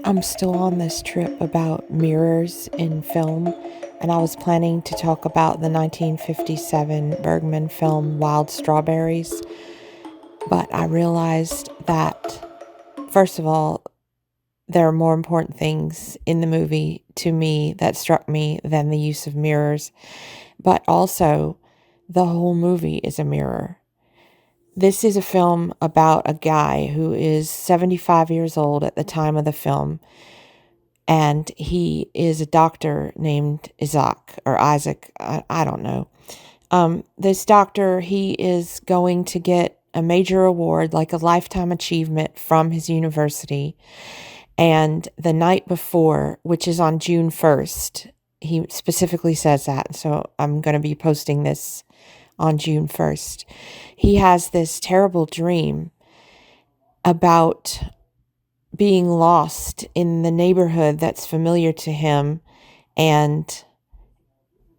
I'm still on this trip about mirrors in film, and I was planning to talk about the 1957 Bergman film Wild Strawberries, but I realized that, first of all, there are more important things in the movie to me that struck me than the use of mirrors, but also the whole movie is a mirror. This is a film about a guy who is 75 years old at the time of the film, and he is a doctor named Isak or Isaac. I don't know. This doctor, he is going to get a major award, like a lifetime achievement from his university. And the night before, which is on June 1st, he specifically says that. So I'm going to be posting this on June 1st. He has this terrible dream about being lost in the neighborhood that's familiar to him and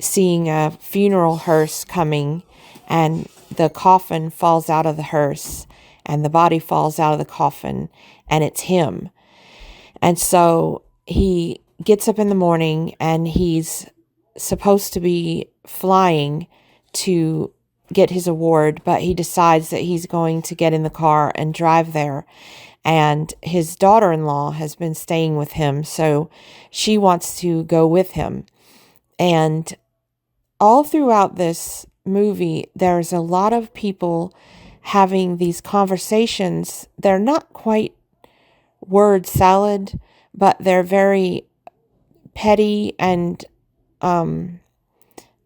seeing a funeral hearse coming, and the coffin falls out of the hearse and the body falls out of the coffin, and it's him. And so he gets up in the morning and he's supposed to be flying to get his award, but he decides that he's going to get in the car and drive there. And his daughter-in-law has been staying with him, so she wants to go with him. And all throughout this movie, there's a lot of people having these conversations. They're not quite word salad, but they're very petty and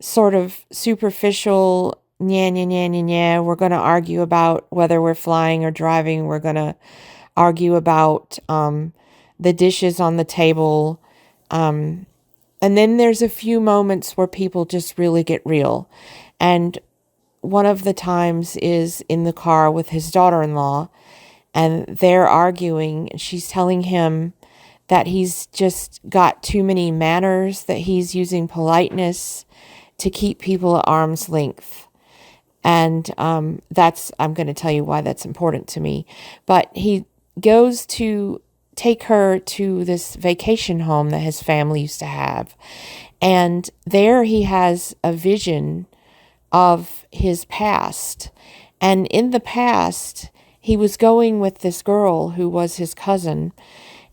sort of superficial. Nya, nya, nya, nya, nya. We're going to argue about whether we're flying or driving. We're going to argue about the dishes on the table. And then there's a few moments where people just really get real. And one of the times is in the car with his daughter-in-law, and they're arguing. She's telling him that he's just got too many manners, that he's using politeness to keep people at arm's length. And I'm going to tell you why that's important to me. But he goes to take her to this vacation home that his family used to have. And there he has a vision of his past. And in the past, he was going with this girl who was his cousin,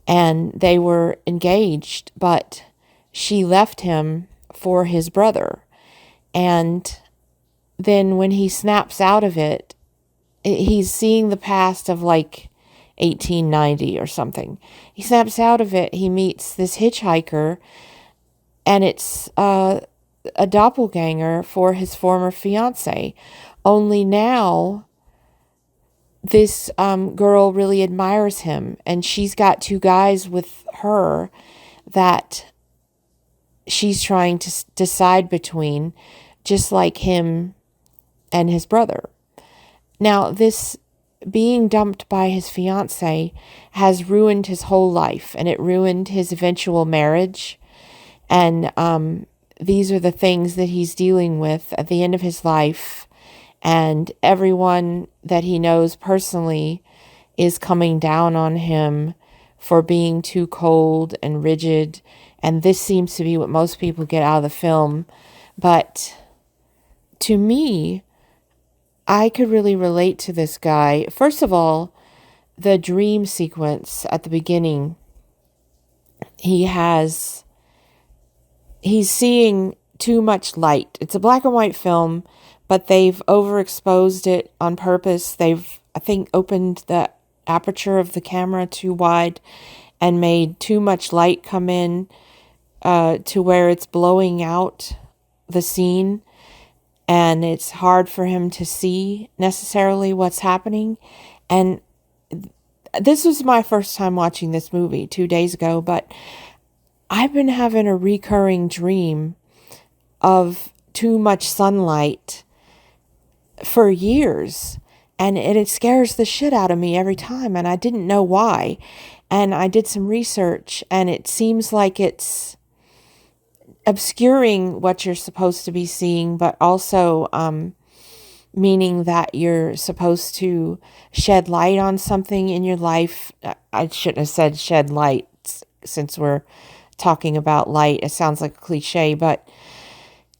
and they were engaged, but she left him for his brother. And then when he snaps out of it, he's seeing the past of like 1890 or something. He snaps out of it. He meets this hitchhiker, and it's a doppelganger for his former fiance. Only now, this girl really admires him, and she's got two guys with her that she's trying to decide between, just like him and his brother. Now, this being dumped by his fiance has ruined his whole life, and it ruined his eventual marriage. And these are the things that he's dealing with at the end of his life. And everyone that he knows personally is coming down on him for being too cold and rigid. And this seems to be what most people get out of the film. But to me, I could really relate to this guy. First of all, the dream sequence at the beginning, he's seeing too much light. It's a black and white film, but they've overexposed it on purpose. They've, I think, opened the aperture of the camera too wide and made too much light come in to where it's blowing out the scene. And it's hard for him to see necessarily what's happening. And this was my first time watching this movie 2 days ago, but I've been having a recurring dream of too much sunlight for years. And it scares the shit out of me every time. And I didn't know why. And I did some research, and it seems like it's obscuring what you're supposed to be seeing, but also meaning that you're supposed to shed light on something in your life. I shouldn't have said shed light. since we're talking about light. It sounds like a cliche, but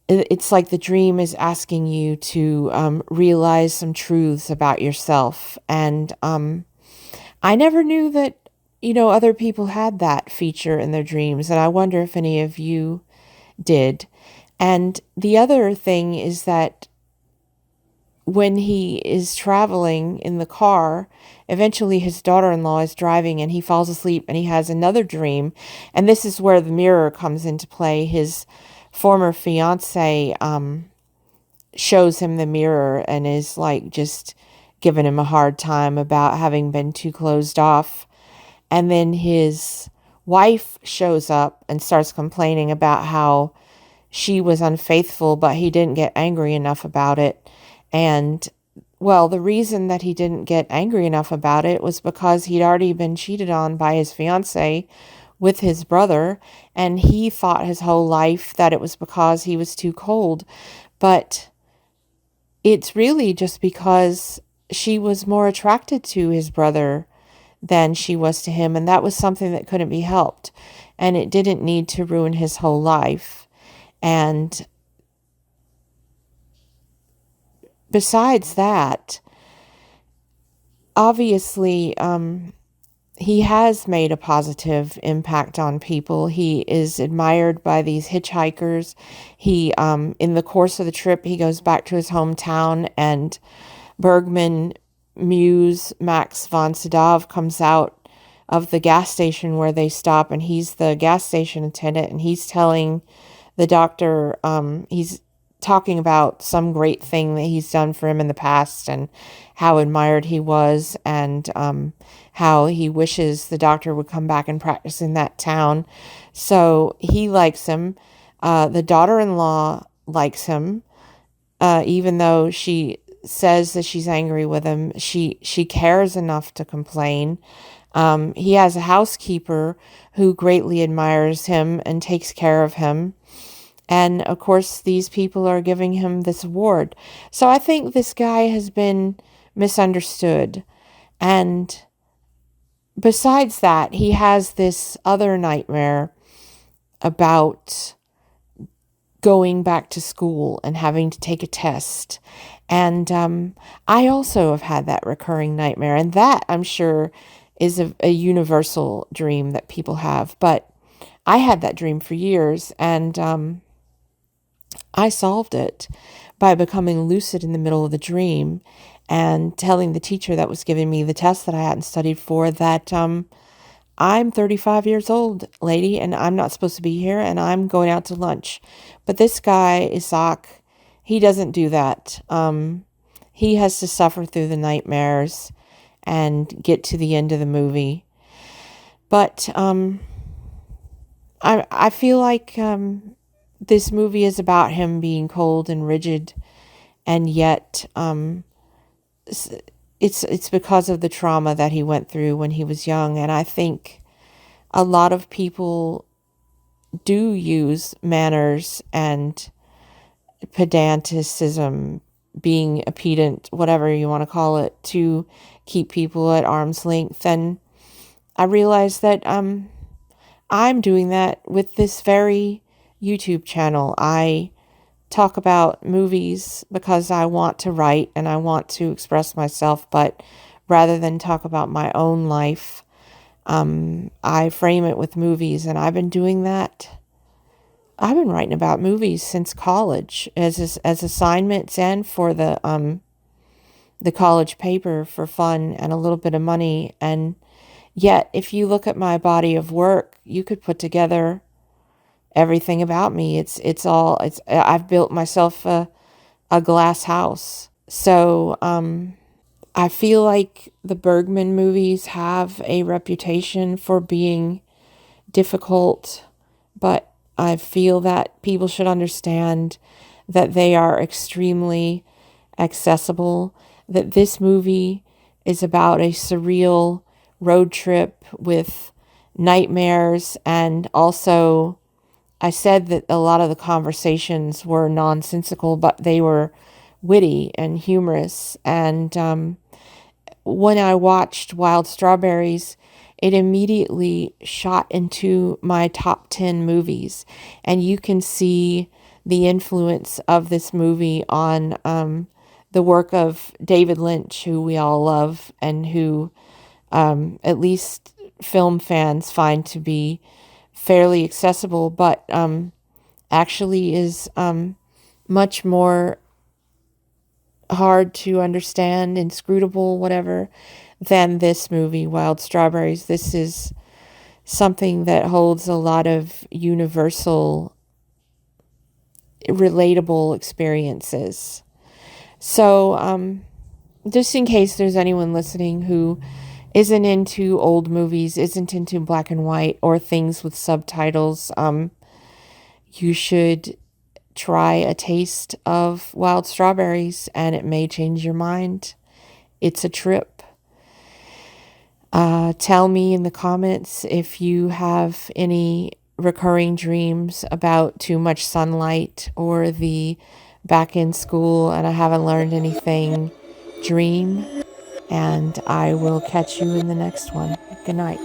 it's like the dream is asking you to realize some truths about yourself. And I never knew that, other people had that feature in their dreams. And I wonder if any of you did. And the other thing is that when he is traveling in the car, eventually his daughter-in-law is driving and he falls asleep and he has another dream. And this is where the mirror comes into play. His former fiance shows him the mirror and is like just giving him a hard time about having been too closed off. And then his wife shows up and starts complaining about how she was unfaithful, but he didn't get angry enough about it. And, well, the reason that he didn't get angry enough about it was because he'd already been cheated on by his fiance with his brother, and he thought his whole life that it was because he was too cold. But it's really just because she was more attracted to his brother than she was to him, and that was something that couldn't be helped, and it didn't need to ruin his whole life. And besides that, obviously, he has made a positive impact on people. He is admired by these hitchhikers. He, in the course of the trip, he goes back to his hometown, and Bergman muse Max von Sydow comes out of the gas station where they stop, and he's the gas station attendant, and he's telling the doctor, he's talking about some great thing that he's done for him in the past and how admired he was, and how he wishes the doctor would come back and practice in that town. So he likes him. The daughter-in-law likes him, even though she says that she's angry with him. She cares enough to complain. He has a housekeeper who greatly admires him and takes care of him. And of course, these people are giving him this award. So I think this guy has been misunderstood. And besides that, he has this other nightmare about going back to school and having to take a test. And I also have had that recurring nightmare. And that, I'm sure, is a universal dream that people have. But I had that dream for years, and I solved it by becoming lucid in the middle of the dream and telling the teacher that was giving me the test that I hadn't studied for that I'm 35 years old, lady, and I'm not supposed to be here, and I'm going out to lunch. But this guy, Isak, he doesn't do that. He has to suffer through the nightmares and get to the end of the movie. But I feel like this movie is about him being cold and rigid, and yet it's because of the trauma that he went through when he was young. And I think a lot of people do use manners and pedanticism, being a pedant, whatever you want to call it, to keep people at arm's length. And I realize that I'm doing that with this very YouTube channel. I talk about movies because I want to write and I want to express myself, but rather than talk about my own life, I frame it with movies, and I've been doing that. I've been writing about movies since college as assignments and for the college paper for fun and a little bit of money. And yet, if you look at my body of work, you could put together everything about me. I've built myself a glass house. So I feel like the Bergman movies have a reputation for being difficult, but I feel that people should understand that they are extremely accessible, that this movie is about a surreal road trip with nightmares. And also, I said that a lot of the conversations were nonsensical, but they were witty and humorous. And when I watched Wild Strawberries, it immediately shot into my top 10 movies. And you can see the influence of this movie on the work of David Lynch, who we all love and who at least film fans find to be fairly accessible, but actually is much more hard to understand, inscrutable, whatever, than this movie, Wild Strawberries. This is something that holds a lot of universal, relatable experiences. So, just in case there's anyone listening who isn't into old movies, isn't into black and white or things with subtitles, you should try a taste of Wild Strawberries and it may change your mind. It's a trip. Tell me in the comments if you have any recurring dreams about too much sunlight or the back in school and I haven't learned anything dream. And I will catch you in the next one. Good night.